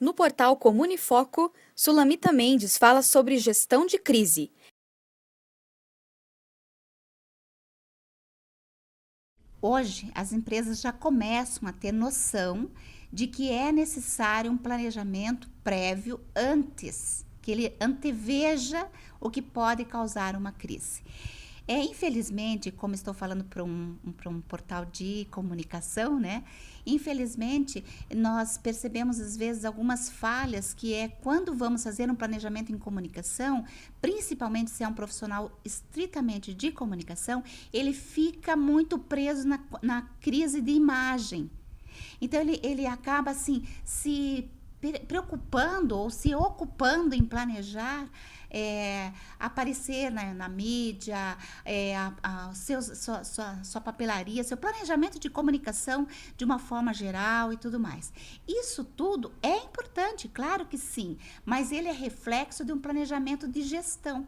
No portal Comunifoco, Sulamita Mendes fala sobre gestão de crise. Hoje, as empresas já começam a ter noção de que é necessário um planejamento prévio antes, que ele anteveja o que pode causar uma crise. Infelizmente, como estou falando para um portal de comunicação, né? Infelizmente, nós percebemos às vezes algumas falhas que é quando vamos fazer um planejamento em comunicação, principalmente se é um profissional estritamente de comunicação, ele fica muito preso na crise de imagem. Então, ele acaba assim se preocupando ou se ocupando em planejar aparecer na mídia, sua papelaria, seu planejamento de comunicação de uma forma geral e tudo mais. Isso tudo é importante, claro que sim, mas ele é reflexo de um planejamento de gestão.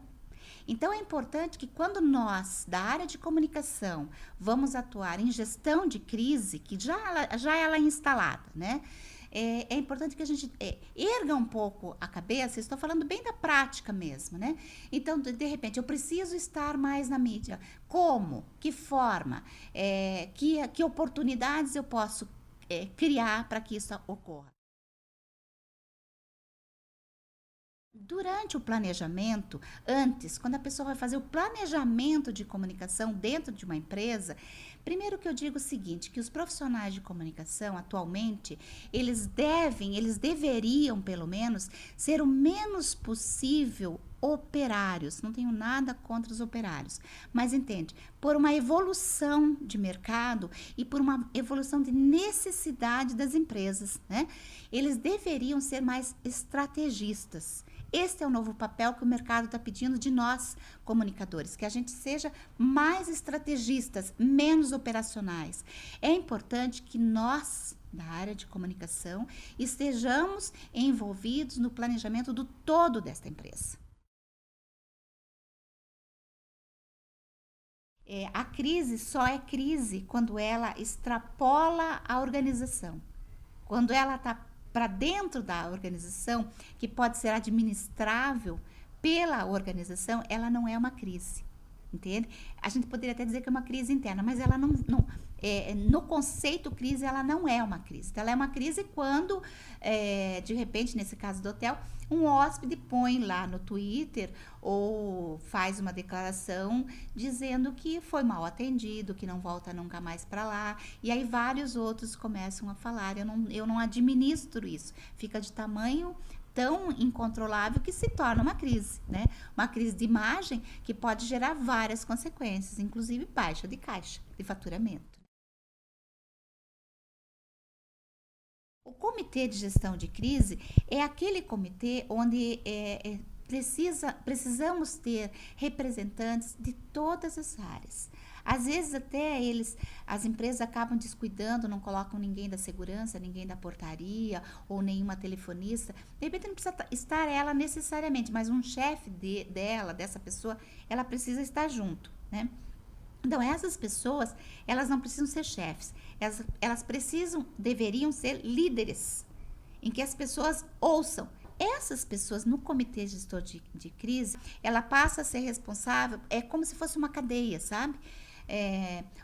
Então, é importante que quando nós, da área de comunicação, vamos atuar em gestão de crise, que já ela é instalada, né? É importante que a gente erga um pouco a cabeça, estou falando bem da prática mesmo, né? Então, de repente, eu preciso estar mais na mídia. Como? Que forma? Que oportunidades eu posso criar para que isso ocorra? Durante o planejamento, antes, quando a pessoa vai fazer o planejamento de comunicação dentro de uma empresa, primeiro que eu digo o seguinte, que os profissionais de comunicação atualmente, eles deveriam pelo menos ser o menos possível operários. Não tenho nada contra os operários, mas entende, por uma evolução de mercado e por uma evolução de necessidade das empresas, né? Eles deveriam ser mais estrategistas. Este é o novo papel que o mercado está pedindo de nós, comunicadores, que a gente seja mais estrategistas, menos operacionais. É importante que nós, da área de comunicação, estejamos envolvidos no planejamento do todo desta empresa. A crise só é crise quando ela extrapola a organização. Quando ela está para dentro da organização, que pode ser administrável pela organização, ela não é uma crise. Entende? A gente poderia até dizer que é uma crise interna, mas ela não no conceito crise, ela não é uma crise. Então, ela é uma crise quando, de repente, nesse caso do hotel, um hóspede põe lá no Twitter ou faz uma declaração dizendo que foi mal atendido, que não volta nunca mais para lá. E aí vários outros começam a falar, eu não administro isso. Fica de tamanho tão incontrolável que se torna uma crise, né? Uma crise de imagem que pode gerar várias consequências, inclusive baixa de caixa, de faturamento. O comitê de gestão de crise é aquele comitê onde precisamos ter representantes de todas as áreas. Às vezes até as empresas acabam descuidando, não colocam ninguém da segurança, ninguém da portaria ou nenhuma telefonista. De repente não precisa estar ela necessariamente, mas um chefe dessa pessoa, ela precisa estar junto, né? Então, essas pessoas, elas não precisam ser chefes, elas deveriam ser líderes, em que as pessoas ouçam. Essas pessoas, no comitê gestor de crise, ela passa a ser responsável, é como se fosse uma cadeia, sabe?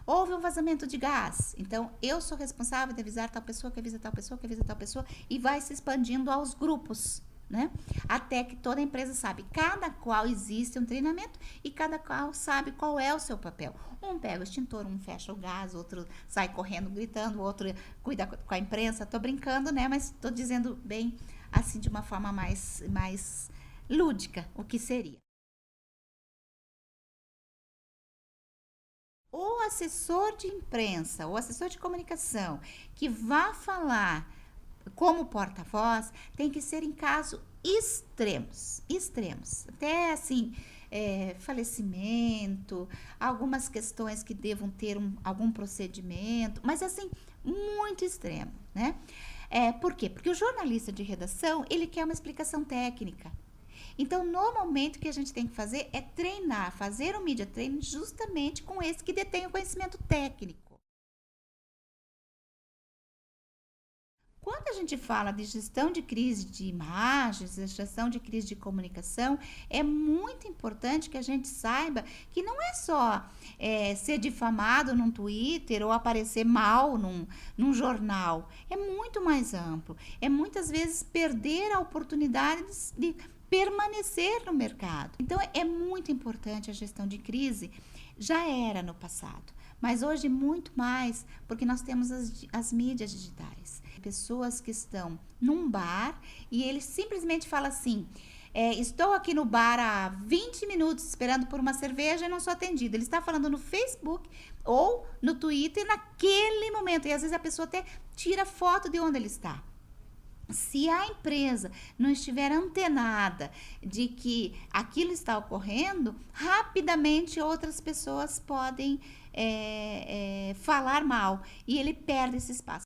Houve um vazamento de gás, então eu sou responsável de avisar tal pessoa, que avisa tal pessoa, que avisa tal pessoa, e vai se expandindo aos grupos, né? Até que toda empresa sabe, cada qual existe um treinamento e cada qual sabe qual é o seu papel. Um pega o extintor, um fecha o gás, outro sai correndo gritando, outro cuida com a imprensa. Tô brincando, né? Mas tô dizendo bem assim de uma forma mais lúdica o que seria. O assessor de imprensa, o assessor de comunicação que vá falar como porta-voz tem que ser em casos extremos. Até assim, falecimento, algumas questões que devam ter algum procedimento, mas assim, muito extremo, né? Por quê? Porque o jornalista de redação, ele quer uma explicação técnica. Então, normalmente, o que a gente tem que fazer é treinar, fazer o media training justamente com esse que detém o conhecimento técnico. Quando a gente fala de gestão de crise de imagens, de gestão de crise de comunicação, é muito importante que a gente saiba que não é só ser difamado num Twitter ou aparecer mal num jornal. É muito mais amplo. É muitas vezes perder a oportunidade de permanecer no mercado. Então, é muito importante a gestão de crise. Já era no passado, mas hoje muito mais, porque nós temos as mídias digitais. Pessoas que estão num bar e ele simplesmente fala assim: estou aqui no bar há 20 minutos esperando por uma cerveja e não sou atendido. Ele está falando no Facebook ou no Twitter naquele momento. E às vezes a pessoa até tira foto de onde ele está. Se a empresa não estiver antenada de que aquilo está ocorrendo, rapidamente outras pessoas podem falar mal e ele perde esse espaço.